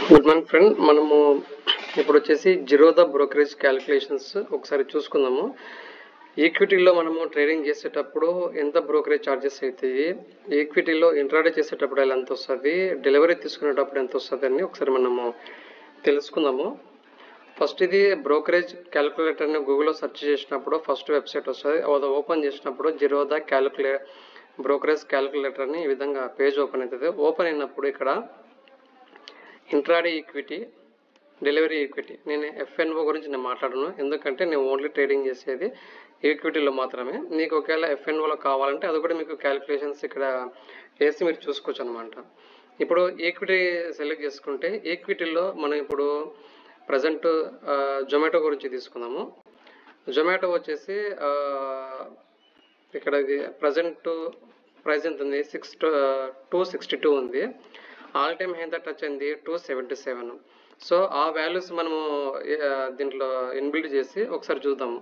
Good morning friend. మనము ఇప్పుడు వచ్చేసి జిరోదా బ్రోకరేజ్ క్యాలిక్యులేషన్స్ ఒకసారి చూసుకుందాము. ఈక్విటీలో మనము ట్రేడింగ్ చేసేటప్పుడు ఎంత బ్రోకరేజ్ ఛార్జెస్ అవుతాయి, ఈక్విటీలో ఇంట్రాడే చేసేటప్పుడు ఎంత వస్తుంది, డెలివరీ తీసుకునేటప్పుడు ఎంత వస్తుంది అని ఒకసారి మనము తెలుసుకుందాము. ఫస్ట్ ఇది బ్రోకరేజ్ క్యాలిక్యులేటర్ని గూగుల్లో సెర్చ్ చేసినప్పుడు ఫస్ట్ వెబ్సైట్ వస్తుంది. అది ఓపెన్ చేసినప్పుడు జిరోదా బ్రోకరేజ్ క్యాలిక్యులేటర్ అని ఈ విధంగా పేజ్ ఓపెన్ అవుతుంది. ఓపెన్ అయినప్పుడు ఇక్కడ ఇంట్రాడే ఈక్విటీ, డెలివరీ ఈక్విటీ, నేను ఎఫ్ఎన్ఓ గురించి నేను మాట్లాడను, ఎందుకంటే నేను ఓన్లీ ట్రేడింగ్ చేసేది ఈక్విటీలో మాత్రమే. మీకు ఒకవేళ ఎఫ్ఎన్ఓలో కావాలంటే అది కూడా మీకు క్యాలిక్యులేషన్స్ ఇక్కడ వేసి మీరు చూసుకోవచ్చు అనమాట. ఇప్పుడు ఈక్విటీ సెలెక్ట్ చేసుకుంటే ఈక్విటీలో మనం ఇప్పుడు ప్రజెంట్ జొమాటో గురించి తీసుకుందాము. జొమాటో వచ్చేసి ఇక్కడ ప్రజెంట్ ప్రైస్ ఎంత ఉంది, 262 ఉంది. ఆల్ టైమ్ హై ఎంత టచ్ అయింది, 277. సో ఆ వాల్యూస్ మనము దీంట్లో ఇన్బిల్డ్ చేసి ఒకసారి చూద్దాము.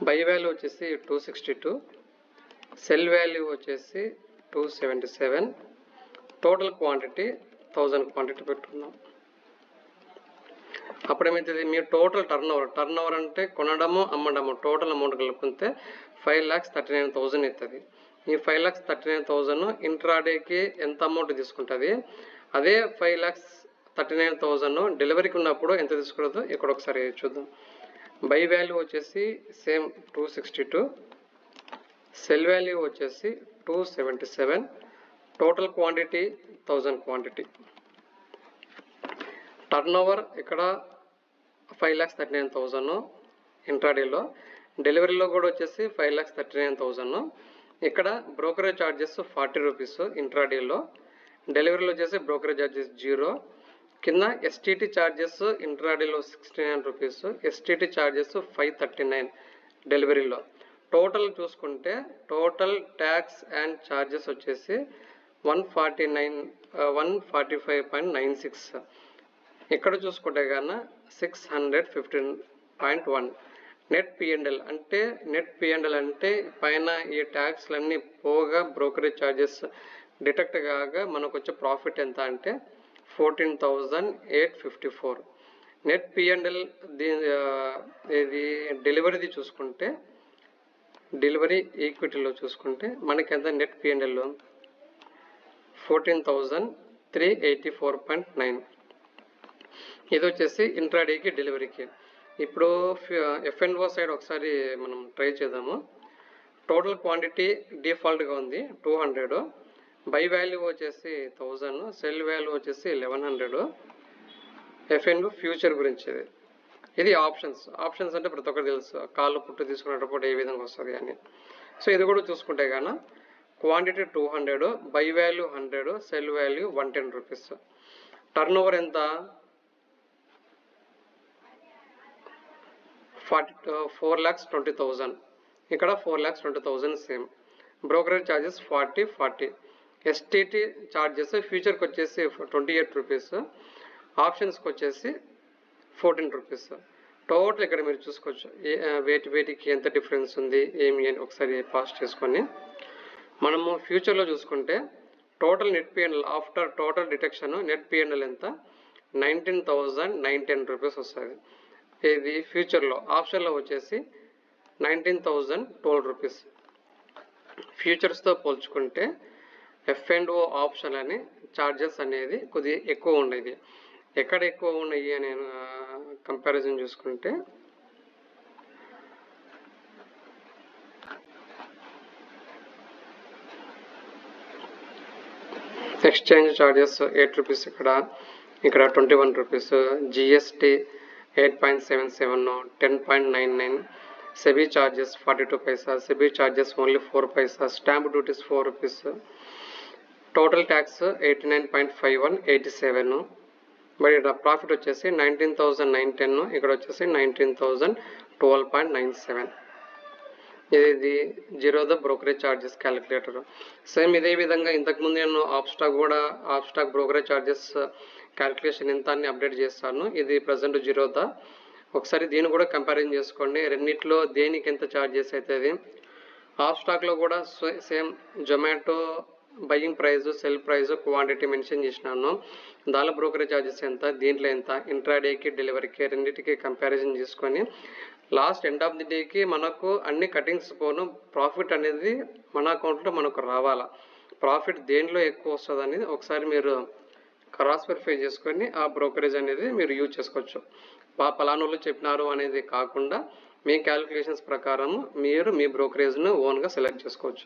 బై వాల్యూ వచ్చేసి 262, సెల్ వాల్యూ వచ్చేసి 277, టోటల్ క్వాంటిటీ 1000 క్వాంటిటీ పెట్టుకుందాం. అప్పుడేమవుతుంది, మీ టోటల్ టర్న్ ఓవర్ అంటే కొనడము అమ్మడము టోటల్ అమౌంట్ కలుపుకుంటే 5,39,000 అవుతుంది. ఈ 5,39,000 ఇంట్రాడేకి ఎంత అమౌంట్ తీసుకుంటుంది, అదే 5,39,000 డెలివరీకి ఉన్నప్పుడు ఎంత తీసుకుంటుందో ఇక్కడ ఒకసారి చూద్దాం. బై వాల్యూ వచ్చేసి సేమ్ 262, సెల్ వాల్యూ వచ్చేసి 277, total quantity 1000 quantity. Turn over ఇక్కడ 5,39,000 ఇంట్రాడేలో, డెలివరీలో కూడా వచ్చేసి 5,39,000. ఇక్కడ బ్రోకరేజ్ ఛార్జెస్ 40 రూపీస్ ఇంట్రాడేలో, డెలివరీలో వచ్చేసి బ్రోకరేజ్ ఛార్జెస్ 0. కింద ఎస్టీటీ ఛార్జెస్ ఇంట్రాడేలో 69 రూపీస్, ఎస్టీటీ ఛార్జెస్ 539 డెలివరీలో. టోటల్ చూసుకుంటే టోటల్ ట్యాక్స్ అండ్ ఛార్జెస్ వచ్చేసి 145.96. ఇక్కడ చూసుకుంటే కన్నా 615.1. నెట్ పిఎండ్ఎల్ అంటే పైన ఈ ట్యాక్స్లన్నీ పోగా బ్రోకరేజ్ ఛార్జెస్ డిటెక్ట్ కాగా మనకు వచ్చే ప్రాఫిట్ ఎంత అంటే 14,854. నెట్ పిఎండ్ఎల్ ఇది డెలివరీది చూసుకుంటే, డెలివరీ ఈక్విటీలో చూసుకుంటే మనకి ఎంత నెట్ పిఎండ్ఎల్ 14,384.9. ఇది వచ్చేసి ఇంట్రాడేకి డెలివరీకి. ఇప్పుడు ఎఫ్ఎన్ఓ సైడ్ ఒకసారి మనం ట్రై చేద్దాము. టోటల్ క్వాంటిటీ డిఫాల్ట్గా ఉంది 200, బై వాల్యూ వచ్చేసి 1000, సెల్ వాల్యూ వచ్చేసి 1100. ఎఫ్ఎన్ఓ ఫ్యూచర్ గురించి ఇది ఆప్షన్స్ అంటే ప్రతి ఒక్కరు తెలుసు, కాళ్ళు పుట్టు తీసుకునేటప్పుడు ఏ విధంగా వస్తుంది అని. సో ఇది కూడా చూసుకుంటే కానీ quantity 200, buy value 100, sell value 110 rupees. Turnover ఎంత 4,20,000, ఇక్కడ 4,20,000 same. Brokerage charges 40. STT charges ఫ్యూచర్కి వచ్చేసి 28 రూపీస్, ఆప్షన్స్కి వచ్చేసి 14 రూపీస్. టోటల్ ఇక్కడ మీరు చూసుకోవచ్చు వేటికి ఎంత డిఫరెన్స్ ఉంది ఏమి అని ఒకసారి పాస్ చేసుకొని. మనము ఫ్యూచర్లో చూసుకుంటే total net PNL after total detection net PNL ఎంత 19,910 రూపీస్ వస్తుంది. ఇది ఫ్యూచర్లో. ఆప్షన్లో వచ్చేసి 19,012 రూపీస్. ఫ్యూచర్స్తో పోల్చుకుంటే ఎఫ్ఎండ్ఓ ఆప్షన్ అని ఛార్జెస్ అనేది కొద్దిగా ఎక్కువ ఉండేది. ఎక్కడ ఎక్కువ ఉన్నాయి అని కంపారిజన్ చూసుకుంటే ఎక్స్చేంజ్ ఛార్జెస్ 8 రూపీస్, ఇక్కడ 21 రూపీస్, జిఎస్టీ 8.77, 10.99, సెబీ ఛార్జెస్ 42 పైసా, సెబీ ఛార్జెస్ ఓన్లీ 4 పైసా, stamp duties 4 rupees, total tax 89.51, 87. మరి ఇక్కడ ప్రాఫిట్ వచ్చేసి 19,910, ఇక్కడ వచ్చేసి 19,012.97. ఇది Zerodha brokerage charges calculator. Same ఇదే విధంగా ఇంతకుముందు నేను ఆప్స్టాక్ బ్రోకరేజ్ ఛార్జెస్ క్యాలిక్యులేషన్ ఎంత అని అప్డేట్ చేస్తాను. ఇది ప్రజెంట్ జిరోదా. ఒకసారి దీన్ని కూడా కంపారిజన్ చేసుకోండి, రెండిట్లో దేనికి ఎంత ఛార్జెస్ అవుతుంది. ఆప్స్టాక్లో కూడా same Zomato buying price, cell price, quantity mention చేసినాను. దానిలో బ్రోకరేజ్ ఛార్జెస్ ఎంత, దీంట్లో ఎంత, ఇంట్రాడేకి డెలివరీకి రెండింటికి కంపారిజన్ చేసుకొని లాస్ట్ ఎండ్ ఆఫ్ ది డేకి మనకు అన్ని కటింగ్స్ పోను ప్రాఫిట్ అనేది మన అకౌంట్లో మనకు రావాలా. ప్రాఫిట్ దేంట్లో ఎక్కువ వస్తుంది అనేది ఒకసారి మీరు క్రాస్ వెరిఫై చేసుకొని ఆ బ్రోకరేజ్ అనేది మీరు యూజ్ చేసుకోవచ్చు. పలానోళ్ళు చెప్పినారు అనేది కాకుండా మీ క్యాలిక్యులేషన్స్ ప్రకారం మీరు మీ బ్రోకరేజ్ను ఓన్గా సెలెక్ట్ చేసుకోవచ్చు.